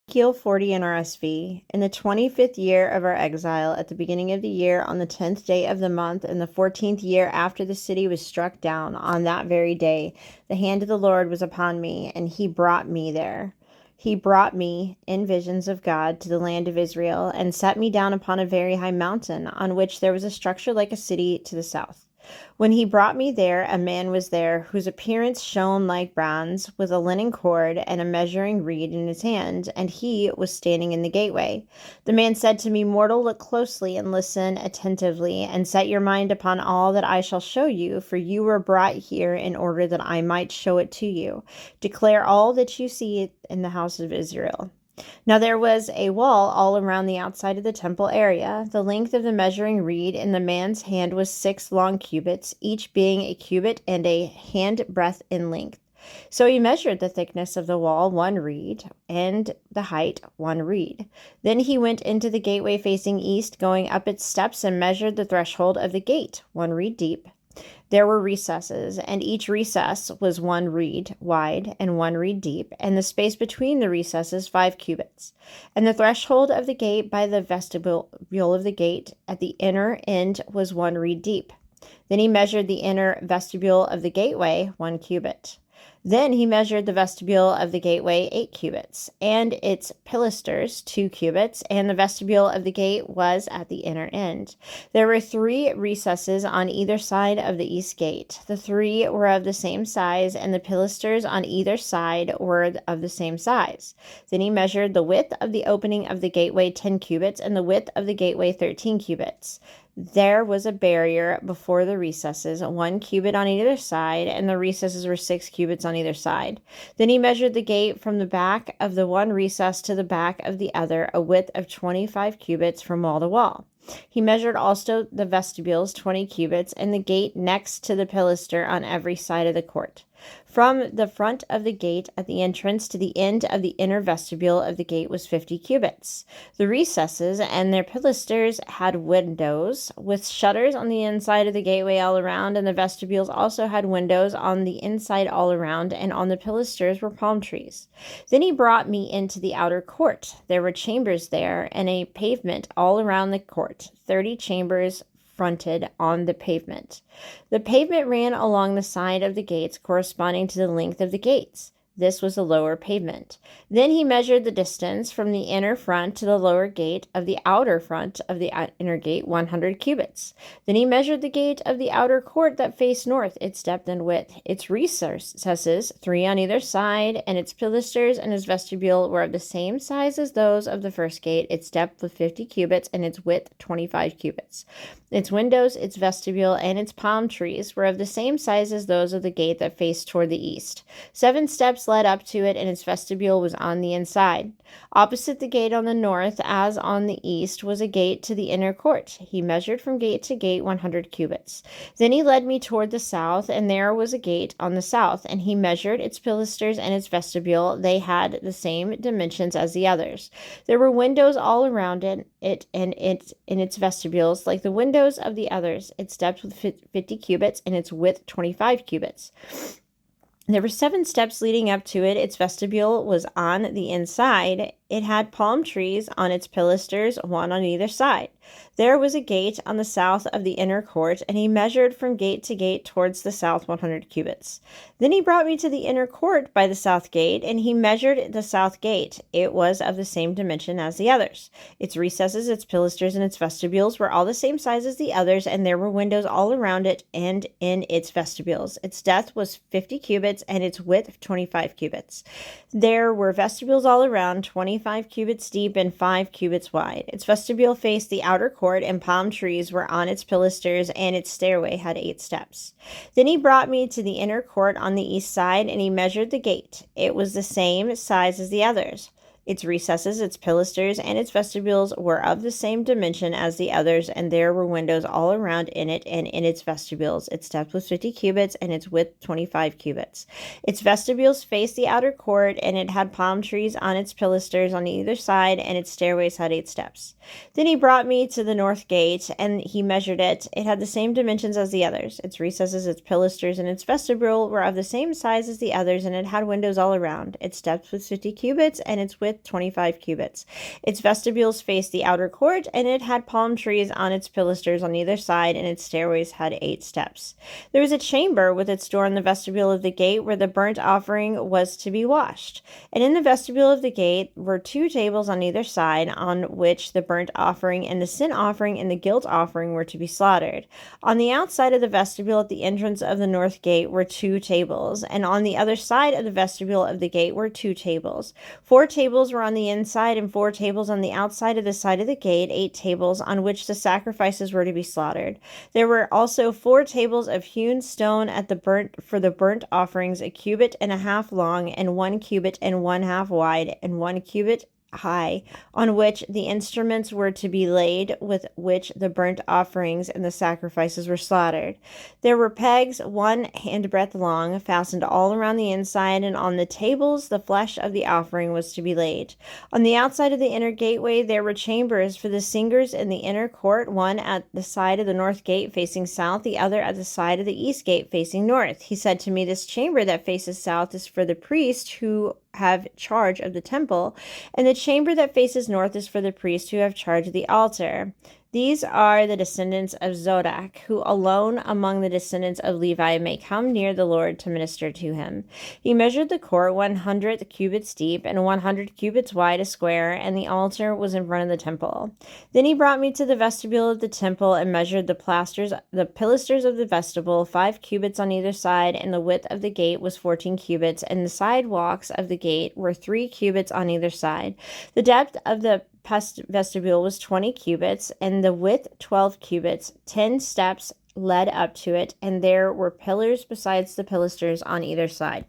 Ezekiel 40 NRSV. In the 25th year of our exile, at the beginning of the year, on the 10th day of the month, in the 14th year after the city was struck down, on that very day, the hand of the Lord was upon me, and he brought me there. He brought me, in visions of God, to the land of Israel, and set me down upon a very high mountain, on which there was a structure like a city to the south. When he brought me there, a man was there, whose appearance shone like bronze, with a linen cord and a measuring reed in his hand, and he was standing in the gateway. The man said to me, Mortal, look closely and listen attentively, and set your mind upon all that I shall show you, for you were brought here in order that I might show it to you. Declare all that you see in the house of Israel. Now there was a wall all around the outside of the temple area. The length of the measuring reed in the man's hand was 6 long cubits, each being a cubit and a handbreadth in length. So he measured the thickness of the wall 1 reed, and the height 1 reed. Then he went into the gateway facing east, going up its steps, and measured the threshold of the gate 1 reed deep. There were recesses, and each recess was 1 reed wide and 1 reed deep, and the space between the recesses 5 cubits. And the threshold of the gate by the vestibule of the gate at the inner end was 1 reed deep. Then he measured the inner vestibule of the gateway 1 cubit. Then he measured the vestibule of the gateway 8 cubits, and its pilasters 2 cubits, and the vestibule of the gate was at the inner end. There were 3 recesses on either side of the east gate. The 3 were of the same size, and the pilasters on either side were of the same size. Then he measured the width of the opening of the gateway 10 cubits, and the width of the gateway 13 cubits. There was a barrier before the recesses, 1 cubit on either side, and the recesses were 6 cubits on either side. Then he measured the gate from the back of the one recess to the back of the other, a width of 25 cubits from wall to wall. He measured also the vestibules 20 cubits, and the gate next to the pilaster on every side of the court. From the front of the gate at the entrance to the end of the inner vestibule of the gate was 50 cubits. The recesses and their pilasters had windows with shutters on the inside of the gateway all around, and the vestibules also had windows on the inside all around, and on the pilasters were palm trees. Then he brought me into the outer court. There were chambers there, and a pavement all around the court, 30 chambers fronted on the pavement. The pavement ran along the side of the gates corresponding to the length of the gates. This was the lower pavement. Then he measured the distance from the inner front to the lower gate of the outer front of the inner gate, 100 cubits. Then he measured the gate of the outer court that faced north, its depth and width, its recesses, 3 on either side, and its pilasters and its vestibule were of the same size as those of the first gate. Its depth was 50 cubits, and its width 25 cubits. Its windows, its vestibule, and its palm trees were of the same size as those of the gate that faced toward the east. 7 steps led up to it, and its vestibule was on the inside. Opposite the gate on the north, as on the east, was a gate to the inner court. He measured from gate to gate 100 cubits. Then he led me toward the south, and there was a gate on the south, and he measured its pilasters and its vestibule. They had the same dimensions as the others. There were windows all around it and in its vestibules, like the windows of the others. Its depth was 50 cubits, and its width 25 cubits. There were 7 steps leading up to it. Its vestibule was on the inside. It had palm trees on its pilasters, 1 on either side. There was a gate on the south of the inner court, and he measured from gate to gate towards the south 100 cubits. Then he brought me to the inner court by the south gate, and he measured the south gate. It was of the same dimension as the others. Its recesses, its pilasters, and its vestibules were all the same size as the others, and there were windows all around it and in its vestibules. Its depth was 50 cubits, and its width 25 cubits. There were vestibules all around, 25 cubits deep and 5 cubits wide. Its vestibule faced the outer court, and palm trees were on its pilasters, and its stairway had 8 steps. Then he brought me to the inner court on the east side, and he measured the gate. It was the same size as the others. Its recesses, its pilasters, and its vestibules were of the same dimension as the others, and there were windows all around in it and in its vestibules. Its depth was 50 cubits, and its width 25 cubits. Its vestibules faced the outer court, and it had palm trees on its pilasters on either side, and its stairways had 8 steps. Then he brought me to the north gate, and he measured it. It had the same dimensions as the others. Its recesses, its pilasters, and its vestibule were of the same size as the others, and it had windows all around. Its depth was 50 cubits, and its width width 25 cubits. Its vestibules faced the outer court, and it had palm trees on its pilasters on either side, and its stairways had 8 steps. There was a chamber with its door in the vestibule of the gate where the burnt offering was to be washed. And in the vestibule of the gate were 2 tables on either side, on which the burnt offering and the sin offering and the guilt offering were to be slaughtered. On the outside of the vestibule at the entrance of the north gate were 2 tables, and on the other side of the vestibule of the gate were 2 tables. 4 tables were on the inside and 4 tables on the outside of the side of the gate, 8 tables on which the sacrifices were to be slaughtered. There were also 4 tables of hewn stone at the burnt offerings, a cubit and a half long, and 1 cubit and 1/2 wide, and 1 cubit high, on which the instruments were to be laid with which the burnt offerings and the sacrifices were slaughtered. There were pegs 1 handbreadth long, fastened all around the inside, and on the tables the flesh of the offering was to be laid. On the outside of the inner gateway there were chambers for the singers in the inner court, one at the side of the north gate facing south, the other at the side of the east gate facing north. He said to me, "This chamber that faces south is for the priests who have charge of the temple, and the chamber that faces north is for the priests who have charge of the altar." These are the descendants of Zodok, who alone among the descendants of Levi may come near the Lord to minister to him. He measured the court 100 cubits deep and 100 cubits wide a square, and the altar was in front of the temple. Then he brought me to the vestibule of the temple and measured the pilasters of the vestibule, 5 cubits on either side, and the width of the gate was 14 cubits, and the sidewalks of the gate were 3 cubits on either side. The depth of the vestibule was 20 cubits, and the width 12 cubits. 10 steps led up to it, and there were pillars besides the pilasters on either side.